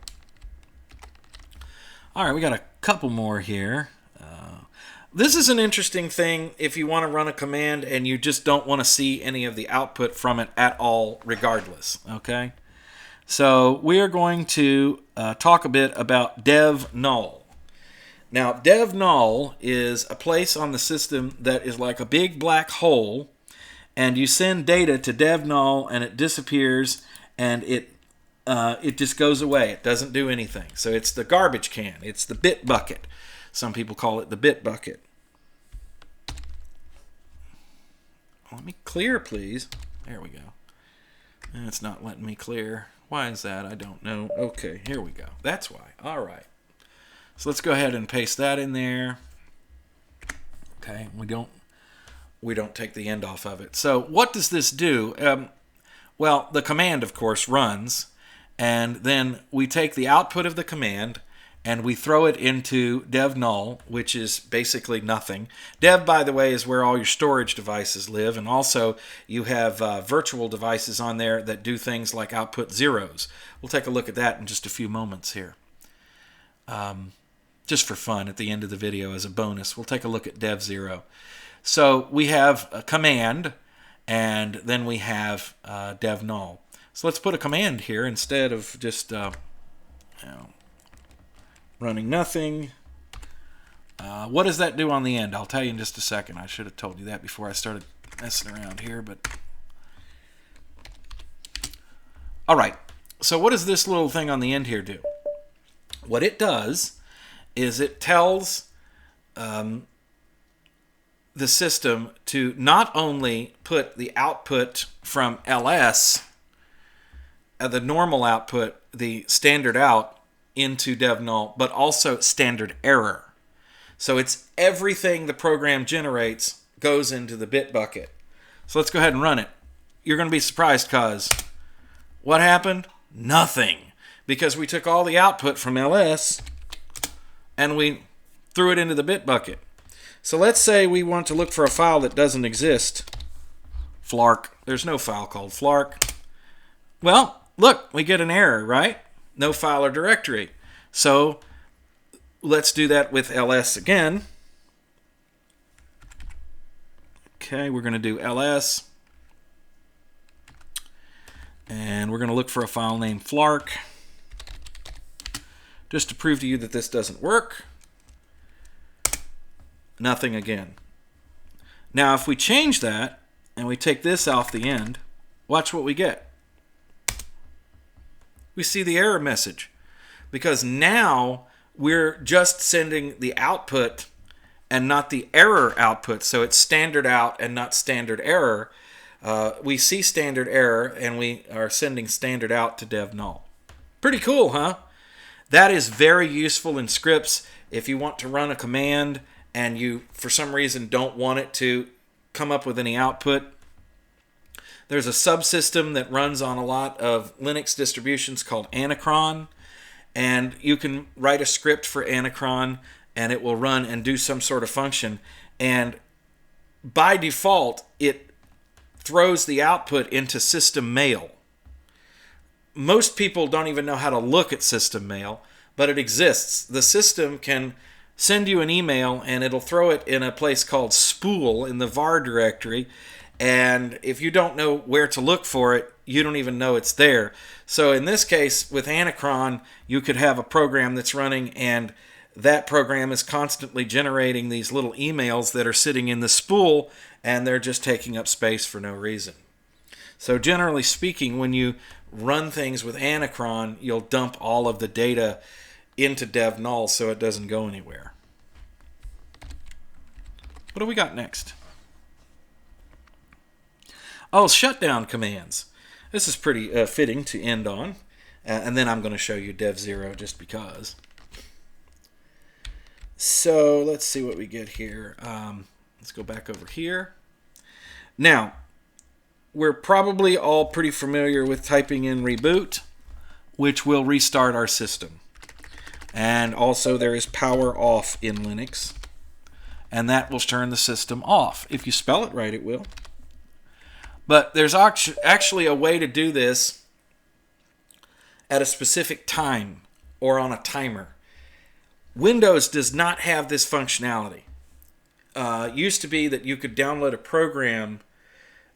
All right, we got a couple more here. This is an interesting thing if you want to run a command and you just don't want to see any of the output from it at all regardless, okay? So we are going to talk a bit about dev null. Now, dev null is a place on the system that is like a big black hole, and you send data to dev null and it disappears and it just goes away. It doesn't do anything. So it's the garbage can. It's the bit bucket. Some people call it the bit bucket. Let me clear, please. There we go. And it's not letting me clear. Why is that? I don't know. Okay, here we go. That's why. All right. So let's go ahead and paste that in there. Okay, we don't take the end off of it. So what does this do? Well, the command, of course, runs, and then we take the output of the command and we throw it into dev null, which is basically nothing. Dev, by the way, is where all your storage devices live, and also you have virtual devices on there that do things like output zeros. We'll take a look at that in just a few moments here. Just for fun at the end of the video as a bonus, we'll take a look at dev 0. So we have a command, and then we have dev null. So let's put a command here instead of just running nothing. What does that do on the end? I'll tell you in just a second. I should have told you that before I started messing around here. But all right. So what does this little thing on the end here do? What it does is it tells the system to not only put the output from ls, the normal output, the standard out, into dev null, but also standard error. So it's everything the program generates goes into the bit bucket. So let's go ahead and run it. You're going to be surprised because what happened? Nothing. Because we took all the output from ls and we threw it into the bit bucket. So let's say we want to look for a file that doesn't exist. Flark. There's no file called flark. Well, look, we get an error, right? No file or directory. So let's do that with ls again. Okay, we're going to do ls. And we're going to look for a file named flark. Just to prove to you that this doesn't work. Nothing again. Now if we change that and we take this off the end, watch what we get. We see the error message because now we're just sending the output and not the error output. So it's standard out and not standard error. We see standard error and we are sending standard out to dev null. Pretty cool, huh? That is very useful in scripts if you want to run a command and you, for some reason, don't want it to come up with any output. There's a subsystem that runs on a lot of Linux distributions called Anacron, and you can write a script for Anacron and it will run and do some sort of function, and by default it throws the output into system mail. Most people don't even know how to look at system mail, but it exists. The system can send you an email and it'll throw it in a place called spool in the var directory. And if you don't know where to look for it, you don't even know it's there. So in this case, with Anacron, you could have a program that's running and that program is constantly generating these little emails that are sitting in the spool and they're just taking up space for no reason. So generally speaking, when you run things with Anacron, you'll dump all of the data into dev null so it doesn't go anywhere. What do we got next? Oh, shutdown commands. This is pretty fitting to end on. And then I'm going to show you dev 0 just because. So let's see what we get here. Let's go back over here. Now, we're probably all pretty familiar with typing in reboot, which will restart our system. And also there is power off in Linux, and that will turn the system off. If you spell it right, it will. But there's actually a way to do this at a specific time or on a timer. Windows does not have this functionality. It used to be that you could download a program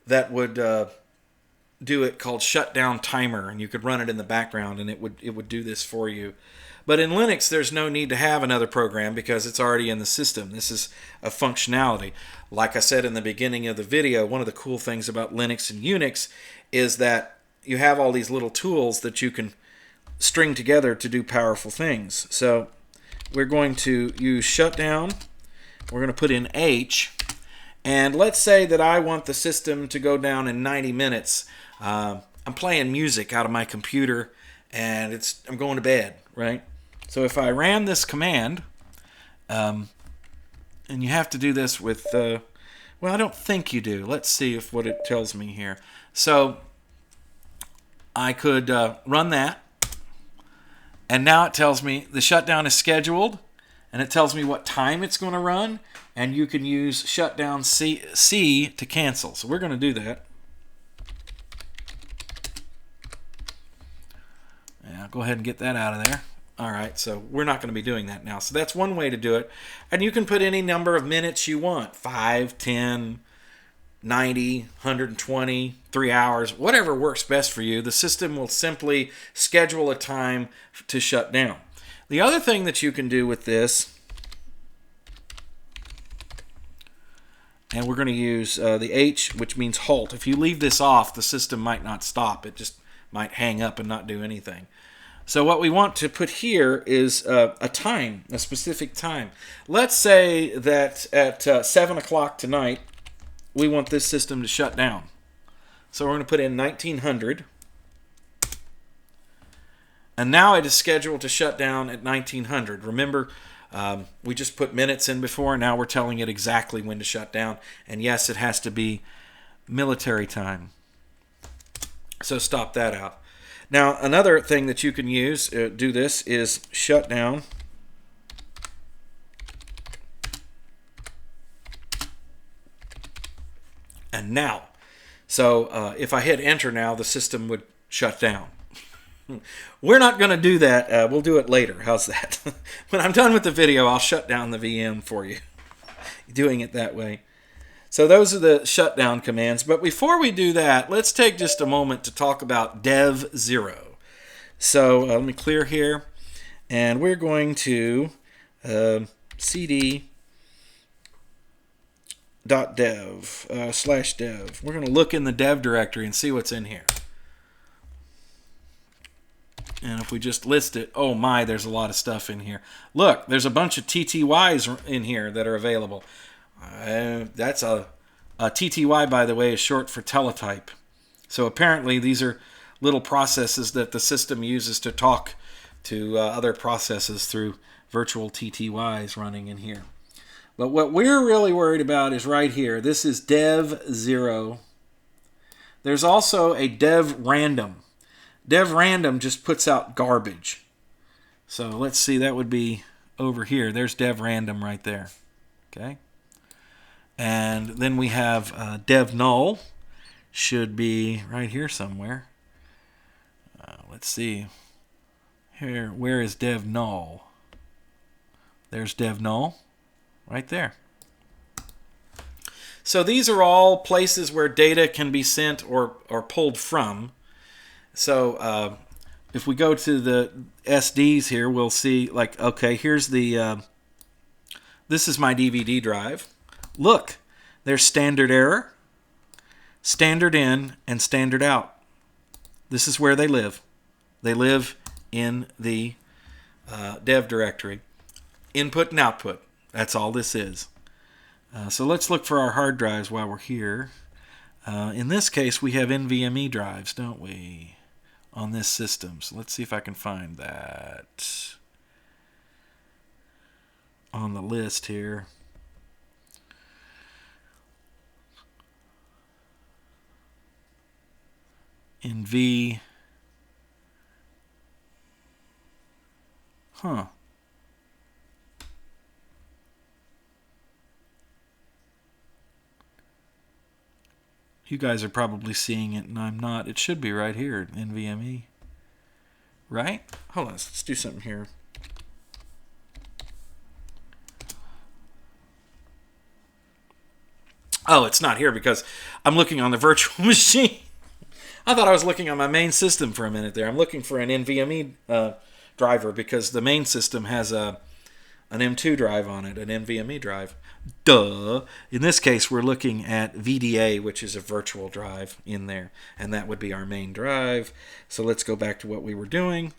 that would do it called shutdown timer, and you could run it in the background and it would do this for you. But in Linux, there's no need to have another program because it's already in the system. This is a functionality. Like I said in the beginning of the video, one of the cool things about Linux and Unix is that you have all these little tools that you can string together to do powerful things. So we're going to use shutdown. We're going to put in H. And let's say that I want the system to go down in 90 minutes. I'm playing music out of my computer and I'm going to bed, right? So if I ran this command, and you have to do this with, well, I don't think you do. Let's see if what it tells me here. So I could run that, and now it tells me the shutdown is scheduled, and it tells me what time it's going to run, and you can use shutdown C to cancel. So we're going to do that. Yeah, go ahead and get that out of there. All right, so we're not going to be doing that now. So that's one way to do it. And you can put any number of minutes you want. 5, 10, 90, 120, 3 hours, whatever works best for you. The system will simply schedule a time to shut down. The other thing that you can do with this, and we're going to use the H, which means halt. If you leave this off, the system might not stop. It just might hang up and not do anything. So what we want to put here is a time, a specific time. Let's say that at 7 o'clock tonight, we want this system to shut down. So we're going to put in 1900. And now it is scheduled to shut down at 1900. Remember, we just put minutes in before. Now we're telling it exactly when to shut down. And yes, it has to be military time. So stop that out. Now, another thing that you can use, do this, is shutdown. And now. So if I hit enter now, the system would shut down. We're not going to do that. We'll do it later. How's that? When I'm done with the video, I'll shut down the VM for you. Doing it that way. So those are the shutdown commands. But before we do that, let's take just a moment to talk about dev 0. So let me clear here. And we're going to cd .dev /dev. We're going to look in the dev directory and see what's in here. And if we just list it, oh my, there's a lot of stuff in here. Look, there's a bunch of TTYs in here that are available. That's a TTY, by the way, is short for teletype. So apparently these are little processes that the system uses to talk to other processes through virtual TTYs running in here. But what we're really worried about is right here. This is dev 0. There's also a dev random. Dev random just puts out garbage. So let's see, that would be over here. There's dev random right there. Okay. And then we have dev null. Should be right here somewhere. Let's see. Here, where is dev null? There's dev null. Right there. So these are all places where data can be sent or pulled from. So if we go to the SDs here, we'll see, like, okay, here's the, this is my DVD drive. Look, there's standard error, standard in, and standard out. This is where they live. They live in the dev directory. Input and output. That's all this is. So let's look for our hard drives while we're here. In this case, we have NVMe drives, don't we, on this system? So let's see if I can find that on the list here. NV. Huh. You guys are probably seeing it and I'm not. It should be right here, NVMe. Right? Hold on, let's do something here. Oh, it's not here because I'm looking on the virtual machine. I thought I was looking on my main system for a minute there. I'm looking for an NVMe driver because the main system has an M2 drive on it, an NVMe drive. Duh. In this case, we're looking at VDA, which is a virtual drive in there, and that would be our main drive. So let's go back to what we were doing.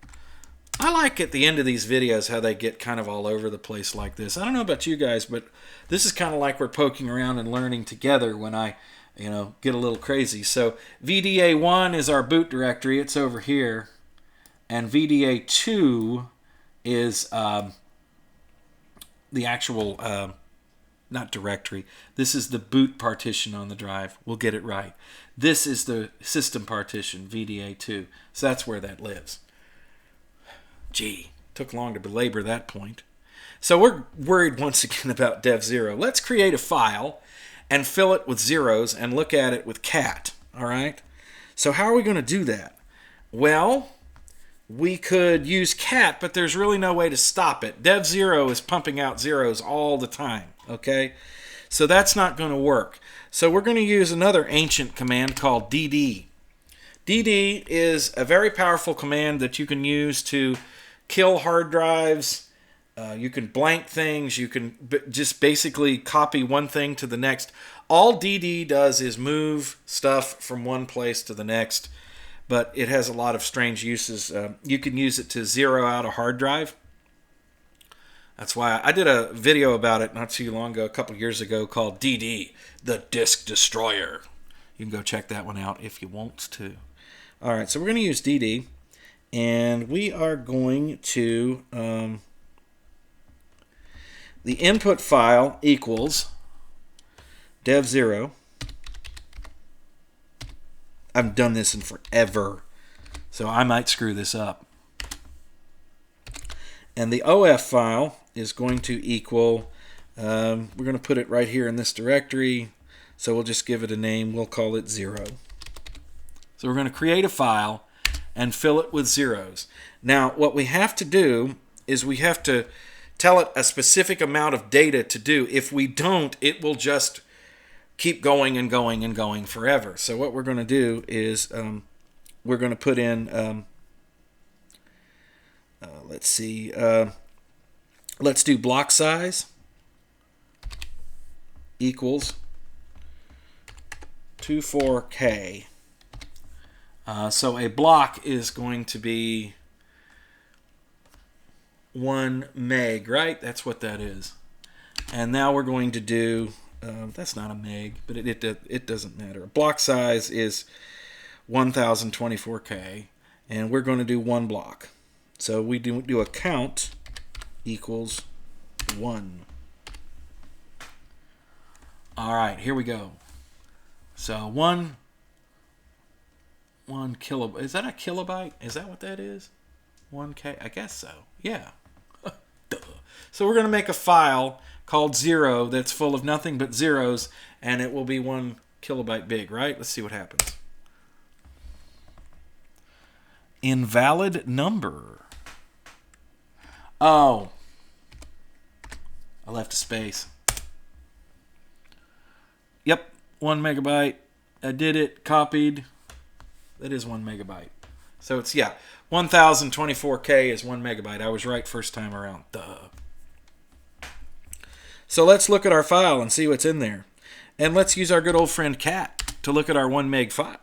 I like at the end of these videos how they get kind of all over the place like this. I don't know about you guys, but this is kind of like we're poking around and learning together when I, get a little crazy. So VDA1 is our boot directory. It's over here. And VDA2 is the actual, not directory. This is the boot partition on the drive. We'll get it right. This is the system partition, VDA2. So that's where that lives. Gee, took long to belabor that point. So we're worried once again about dev0. Let's create a file and fill it with zeros and look at it with cat. All right? So how are we going to do that? Well, we could use cat, but there's really no way to stop it. Dev0 is pumping out zeros all the time. Okay? So that's not going to work. So we're going to use another ancient command called dd. dd is a very powerful command that you can use to kill hard drives. You can blank things. You can just basically copy one thing to the next. All dd does is move stuff from one place to the next, but it has a lot of strange uses. You can use it to zero out a hard drive. That's why I did a video about it not too long ago, a couple years ago, called dd, the Disk Destroyer. You can go check that one out if you want to. All right, so we're going to use dd. And we are going to, the input file equals dev0. I've done this in forever, so I might screw this up. And the OF file is going to equal, we're going to put it right here in this directory, so we'll just give it a name. We'll call it 0. So we're going to create a file and fill it with zeros. Now, what we have to do is we have to tell it a specific amount of data to do. If we don't, it will just keep going and going and going forever. So what we're going to do is we're going to put in, let's see, let's do block size equals 24K. So a block is going to be 1 meg, right? That's what that is. And now we're going to do, that's not a meg, but it doesn't matter. Block size is 1024K, and we're going to do 1 block. So we do a count equals 1. All right, here we go. So 1 kilobyte. Is that a kilobyte? Is that what that is? 1K? I guess so. Yeah. Duh. So we're going to make a file called 0 that's full of nothing but zeros, and it will be 1 kilobyte big, right? Let's see what happens. Invalid number. Oh. I left a space. Yep. 1 megabyte. I did it. Copied. That is 1 megabyte. So it's, 1024K is 1 megabyte. I was right first time around. Duh. So let's look at our file and see what's in there. And let's use our good old friend cat to look at our 1 meg file.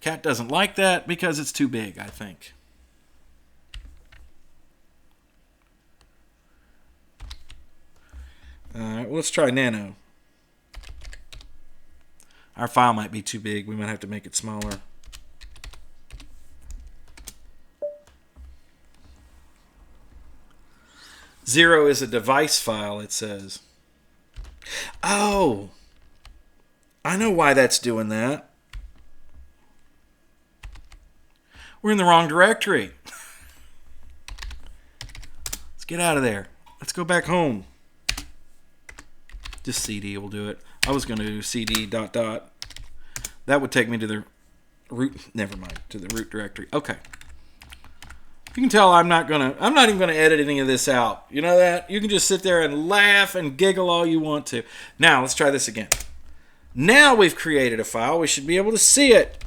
Cat doesn't like that because it's too big, I think. let's try nano. Our file might be too big. We might have to make it smaller. Zero is a device file, it says. Oh, I know why that's doing that. We're in the wrong directory. Let's get out of there. Let's go back home. Just CD will do it. I was going to do CD ... That would take me to the root. Never mind, to the root directory. Okay. You can tell I'm not even gonna edit any of this out. You know that? You can just sit there and laugh and giggle all you want to. Now let's try this again. Now we've created a file. We should be able to see it.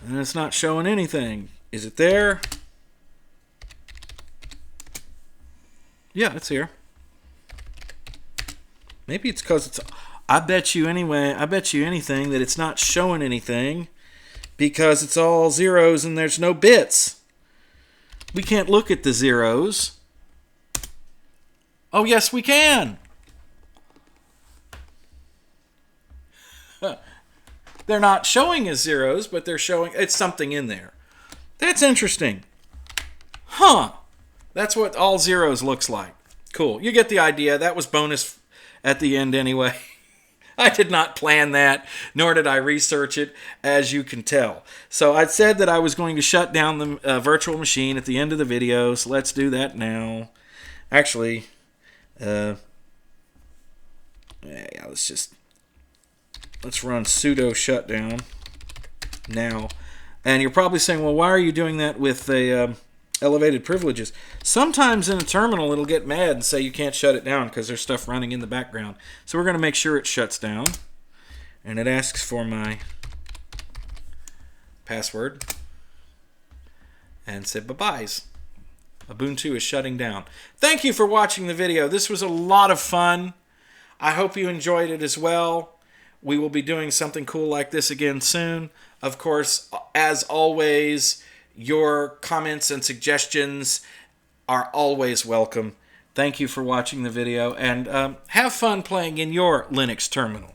And it's not showing anything. Is it there? Yeah, it's here. Maybe it's because it's... I bet you anything that it's not showing anything because it's all zeros and there's no bits. We can't look at the zeros. Oh, yes, we can. They're not showing as zeros, but they're showing... It's something in there. That's interesting. Huh. That's what all zeros looks like. Cool. You get the idea. That was bonus at the end anyway. I did not plan that, nor did I research it, as you can tell. So I said that I was going to shut down the virtual machine at the end of the video, so let's do that now. Actually, yeah, let's run sudo shutdown now. And you're probably saying, well, why are you doing that with the elevated privileges? Sometimes in a terminal it'll get mad and say you can't shut it down because there's stuff running in the background. So we're going to make sure it shuts down. And it asks for my password. And said bye-byes. Ubuntu is shutting down. Thank you for watching the video. This was a lot of fun. I hope you enjoyed it as well. We will be doing something cool like this again soon. Of course, as always, your comments and suggestions are always welcome. Thank you for watching the video, and have fun playing in your Linux terminal.